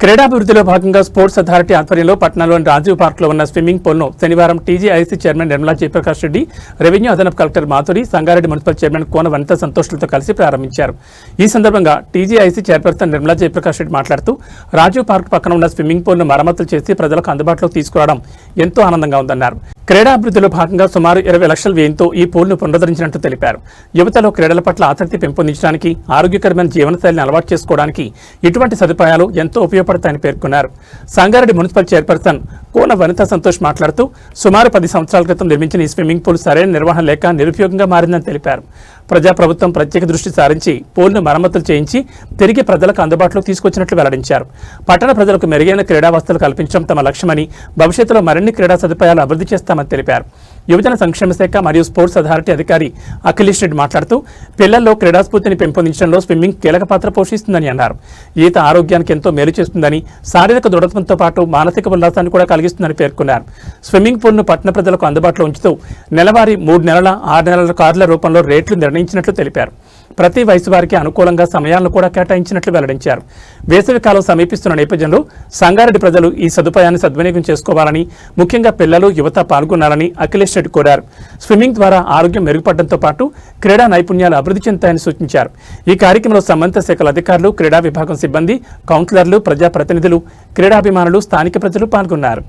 క్రీడాభివృద్ధిలో భాగంగా sports authority ఆధ్వర్యంలో పట్టణంలోని రాజీవ్ పార్క్లో ఉన్న స్విమ్మింగ్ పూల్ను శనివారం TGIC chairman Nirmala Jayaprakash Reddy, revenue అదనపు collector Madhuri, Sangareddy municipal chairman Kona Vanitha సంతోష్లతో కలిసి ప్రారంభించారు. ఈ సందర్భంగా టీజీఐసీ చైర్పర్సన్ నిర్మలా జయప్రకాష్ రెడ్డి మాట్లాడుతూ, రాజీవ్ పార్క్ పక్కన ఉన్న స్విమ్మింగ్ పూల్ను మరమ్మతులు చేసి ప్రజలకు అందుబాటులోకి తీసుకురావడం ఎంతో ఆనందంగా ఉందన్నారు. క్రీడాభివృద్ధిలో భాగంగా సుమారు 20 లక్షల వ్యయంతో ఈ పూల్ను పునరుద్ధరించినట్టు తెలిపారు. యువతలో క్రీడల పట్ల ఆసక్తి పెంపొందించడానికి, ఆరోగ్యకరమైన జీవనశైలిని అలవాటు చేసుకోవడానికి ఇటువంటి సదుపాయాలు ఎంతో ఉపయోగపడతాయని పేర్కొన్నారు. సంగారెడ్డి మున్సిపల్ చైర్పర్సన్ కోన వనితా సంతోష్ మాట్లాడుతూ, సుమారు 10 సంవత్సరాల క్రితం నిర్మించిన ఈ స్విమ్మింగ్ పూల్ సరైన నిర్వహణ లేక నిరుపయోగంగా మారిందని తెలిపారు. ప్రజాప్రభుత్వం ప్రత్యేక దృష్టి సారించి పూల్ను మరమ్మతులు చేయించి తిరిగి ప్రజలకు అందుబాటులోకి తీసుకొచ్చినట్లు వెల్లడించారు. పట్టణ ప్రజలకు మెరుగైన క్రీడావస్థలు కల్పించడం తమ లక్ష్యమని, భవిష్యత్తులో మరిన్ని క్రీడా సదుపాయాలు అభివృద్ధి చేస్తామని తెలిపారు. యువజన సంక్షేమ శాఖ మరియు స్పోర్ట్స్ అథారిటీ అధికారి అఖిలేష్ రెడ్డి మాట్లాడుతూ, పిల్లల్లో క్రీడాస్ఫూర్తిని పెంపొందించడంలో స్విమ్మింగ్ కీలక పాత్ర పోషిస్తుందని అన్నారు. ఈత ఆరోగ్యానికి ఎంతో మేలు చేస్తుందని, శారీరక దృఢత్వంతో పాటు మానసిక ఉల్లాసాన్ని కూడా కలిగిస్తుందని పేర్కొన్నారు. స్విమ్మింగ్ పూల్ను పట్టణ ప్రజలకు అందుబాటులో ఉంచుతూ నెలవారీ 3 నెలల 6 నెలల కార్డుల రూపంలో రేట్లు నిర్ణయించినట్లు తెలిపారు. ప్రతి వయసు వారికి అనుకూలంగా సమయాలను కూడా కేటాయించినట్లు వెల్లడించారు. వేసవికాలం సమీపిస్తున్న నేపథ్యంలో సంగారెడ్డి ప్రజలు ఈ సదుపాయాన్ని సద్వినియోగం చేసుకోవాలని, ముఖ్యంగా పిల్లలు, యువత పాల్గొనాలని అఖిలేష్ రెడ్డి కోరారు. స్విమ్మింగ్ ద్వారా ఆరోగ్యం మెరుగుపడడంతో పాటు క్రీడా నైపుణ్యాలు అభివృద్ధి చెందుతాయని సూచించారు. ఈ కార్యక్రమంలో సంబంధిత శాఖల అధికారులు, క్రీడా విభాగం సిబ్బంది, కౌన్సిలర్లు, ప్రజాప్రతినిధులు, క్రీడాభిమానులు, స్థానిక ప్రజలు పాల్గొన్నారు.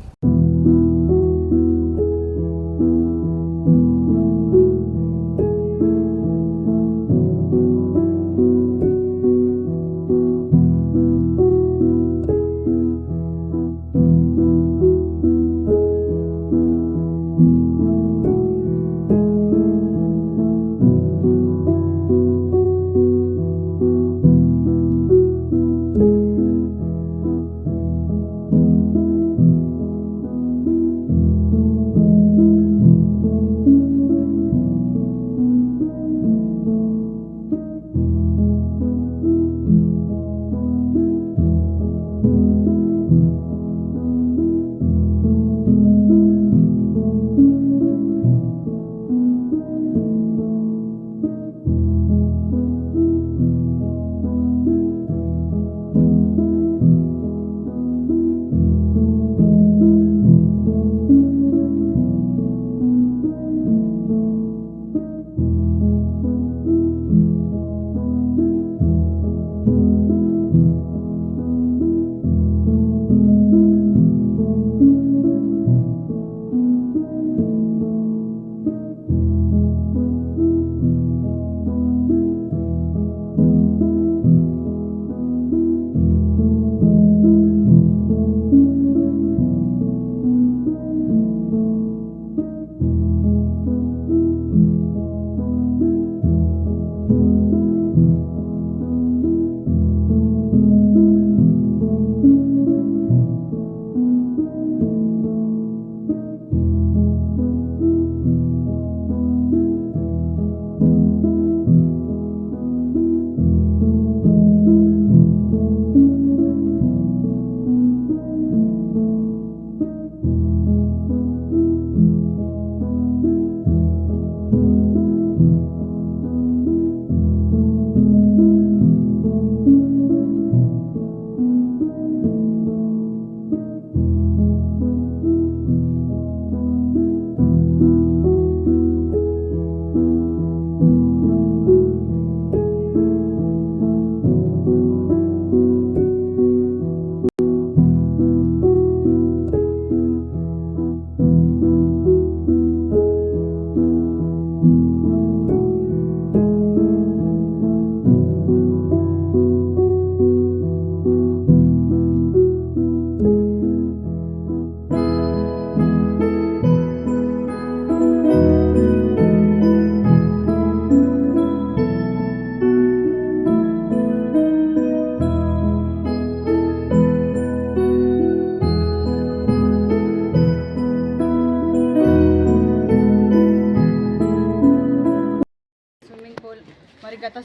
గత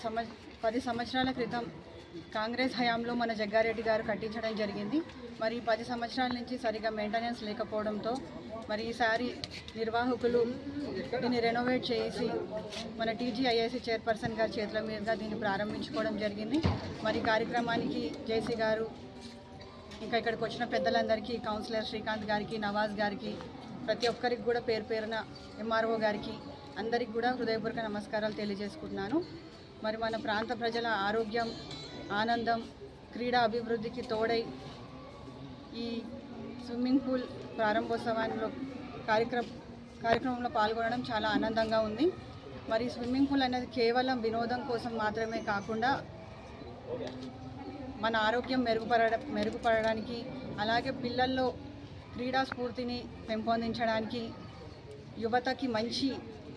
10 సంవత్సరాల క్రితం కాంగ్రెస్ హయాంలో మన జగ్గారెడ్డి గారు కట్టించడం జరిగింది. మరి 10 సంవత్సరాల నుంచి సరిగా మెయింటెనెన్స్ లేకపోవడంతో మరి ఈసారి నిర్వాహకులు దీన్ని రెనోవేట్ చేసి మన టీజీఐఏసీ చైర్పర్సన్ గారి చేతుల మీదుగా దీన్ని ప్రారంభించుకోవడం జరిగింది. మరి కార్యక్రమానికి జేసీ గారు, ఇంకా ఇక్కడికి వచ్చిన పెద్దలందరికీ, కౌన్సిలర్ శ్రీకాంత్ గారికి, నవాజ్ గారికి, ప్రతి ఒక్కరికి కూడా పేరు పేరున ఎంఆర్ఓ గారికి అందరికి కూడా హృదయపూర్వక నమస్కారాలు తెలియజేసుకుంటున్నాను. మరి మన ప్రాంత ప్రజల ఆరోగ్యం, ఆనందం, క్రీడా అభివృద్ధికి తోడై ఈ స్విమ్మింగ్ పూల్ ప్రారంభోత్సవంలో కార్యక్రమంలో పాల్గొనడం చాలా ఆనందంగా ఉంది. మరి స్విమ్మింగ్ పూల్ అనేది కేవలం వినోదం కోసం మాత్రమే కాకుండా మన ఆరోగ్యం మెరుగుపడడానికి, అలాగే పిల్లల్లో క్రీడా స్ఫూర్తిని పెంపొందించడానికి, యువతకి మంచి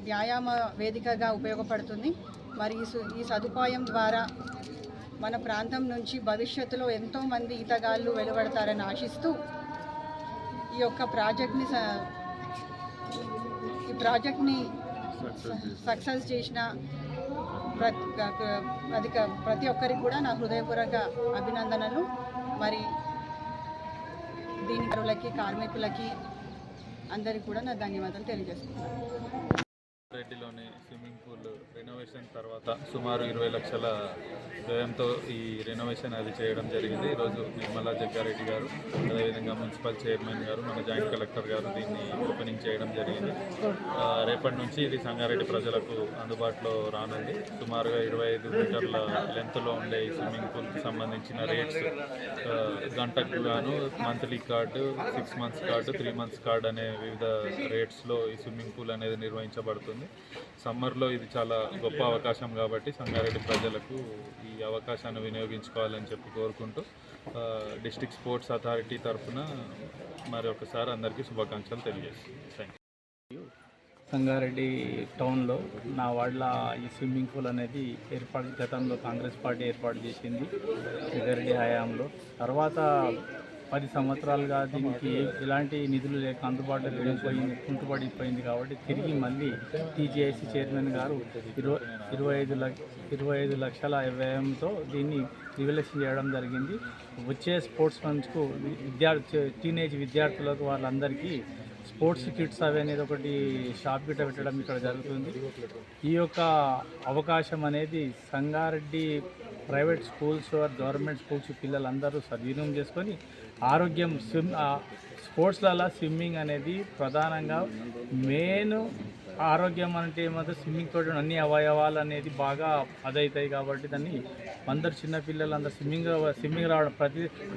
వ్యాయామ వేదికగా ఉపయోగపడుతుంది. మరి ఈ సదుపాయం ద్వారా మన ప్రాంతం నుంచి భవిష్యత్తులో ఎంతోమంది ఈతగాళ్ళు వెలువడతారని ఆశిస్తూ ఈ యొక్క ప్రాజెక్ట్ని సక్సెస్ చేసిన ప్రతి ఒక్కరికి కూడా నా హృదయపూర్వక అభినందనలు. మరి దీనికి కార్మికులకి అందరికీ కూడా నా ధన్యవాదాలు తెలియజేస్తున్నాను. రెడ్డిలోని స్విమ్మింగ్ పూల్ రెనోవేషన్ తర్వాత సుమారు 20 లక్షల వ్యయంతో ఈ రెనోవేషన్ అది చేయడం జరిగింది. ఈరోజు నిర్మలా జగ్గారెడ్డి గారు, అదేవిధంగా మున్సిపల్ చైర్మన్ గారు, మన జాయింట్ కలెక్టర్ గారు దీన్ని ఓపెనింగ్ చేయడం జరిగింది. రేపటి నుంచి ఇది సంగారెడ్డి ప్రజలకు అందుబాటులో రానుంది. సుమారుగా 25 మీటర్ల లెంత్లో ఉండే ఈ స్విమ్మింగ్ పూల్కి సంబంధించిన రేట్స్ గంటకు గాను monthly card, 6 months card, 3 months card అనే వివిధ రేట్స్లో ఈ స్విమ్మింగ్ పూల్ అనేది నిర్వహించబడుతుంది. సమ్మర్లో ఇది చాలా గొప్ప అవకాశం కాబట్టి సంగారెడ్డి ప్రజలకు ఈ అవకాశాన్ని వినియోగించుకోవాలని చెప్పి కోరుకుంటూ డిస్ట్రిక్ట్ స్పోర్ట్స్ అథారిటీ తరఫున మరొకసారి అందరికీ శుభాకాంక్షలు తెలియజేస్తున్నాను. Thank you. సంగారెడ్డి టౌన్లో నా వార్డులో ఈ స్విమ్మింగ్ పూల్ అనేది గతంలో కాంగ్రెస్ పార్టీ ఏర్పాటు చేసింది జగ్గారెడ్డి హయాంలో. తర్వాత 10 సంవత్సరాలుగా దీనికి ఎలాంటి నిధులు లేక అందుబాటులో లేకపోయింది, కుంటుపడిపోయింది. కాబట్టి తిరిగి మళ్ళీ టీజీఐసీ చైర్మన్ గారు 25 లక్షల వ్యయంతో దీన్ని రివల్యూషన్ చేయడం జరిగింది. వచ్చే స్పోర్ట్స్ మెన్స్కు టీనేజ్ విద్యార్థులకు వాళ్ళందరికీ స్పోర్ట్స్ కిట్స్ అవి అనేది ఒకటి షాప్ గిట్ట పెట్టడం ఇక్కడ జరుగుతుంది. ఈ యొక్క అవకాశం అనేది Sangareddy private schools, government schools పిల్లలందరూ సద్వినియోగం చేసుకొని ఆరోగ్యం స్పోర్ట్స్లలో స్విమ్మింగ్ అనేది ప్రధానంగా మెయిన్. ఆరోగ్యం అంటే ఏమంటే స్విమ్మింగ్ తోటి అన్ని అవయవాలు అనేది బాగా అదవుతాయి. కాబట్టి దాన్ని అందరు చిన్నపిల్లలు అందరు స్విమ్మింగ్ రావడం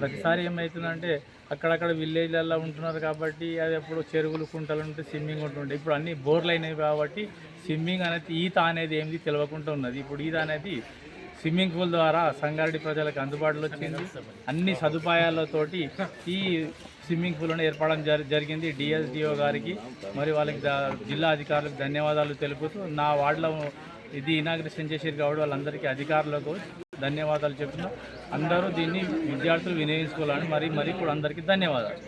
ప్రతిసారి ఏమవుతుందంటే అక్కడక్కడ విలేజ్లలో ఉంటున్నారు కాబట్టి అది ఎప్పుడు చెరువులు, కుంటలు ఉంటే స్విమ్మింగ్ ఉంటుండే. ఇప్పుడు అన్ని బోర్లు అయినవి కాబట్టి స్విమ్మింగ్ అనేది ఈత అనేది ఏంది తెలియకుండా ఉన్నది. ఇప్పుడు ఈత అనేది స్విమ్మింగ్ పూల్ ద్వారా సంగారెడ్డి ప్రజలకు అందుబాటులో వచ్చింది. అన్ని సదుపాయాలతోటి ఈ స్విమ్మింగ్ పూల్ను ఏర్పడడం జరిగింది. డిఎస్డిఓ గారికి మరి వాళ్ళకి జిల్లా అధికారులకు ధన్యవాదాలు తెలుపుతూ నా వార్డులో ఇది ఇనాగ్రేషన్ చేసేది కాబట్టి వాళ్ళందరికీ అధికారులకు ధన్యవాదాలు చెప్తున్నాం. అందరూ దీన్ని విద్యార్థులు వినియోగించుకోవాలని మరి కూడా అందరికీ ధన్యవాదాలు.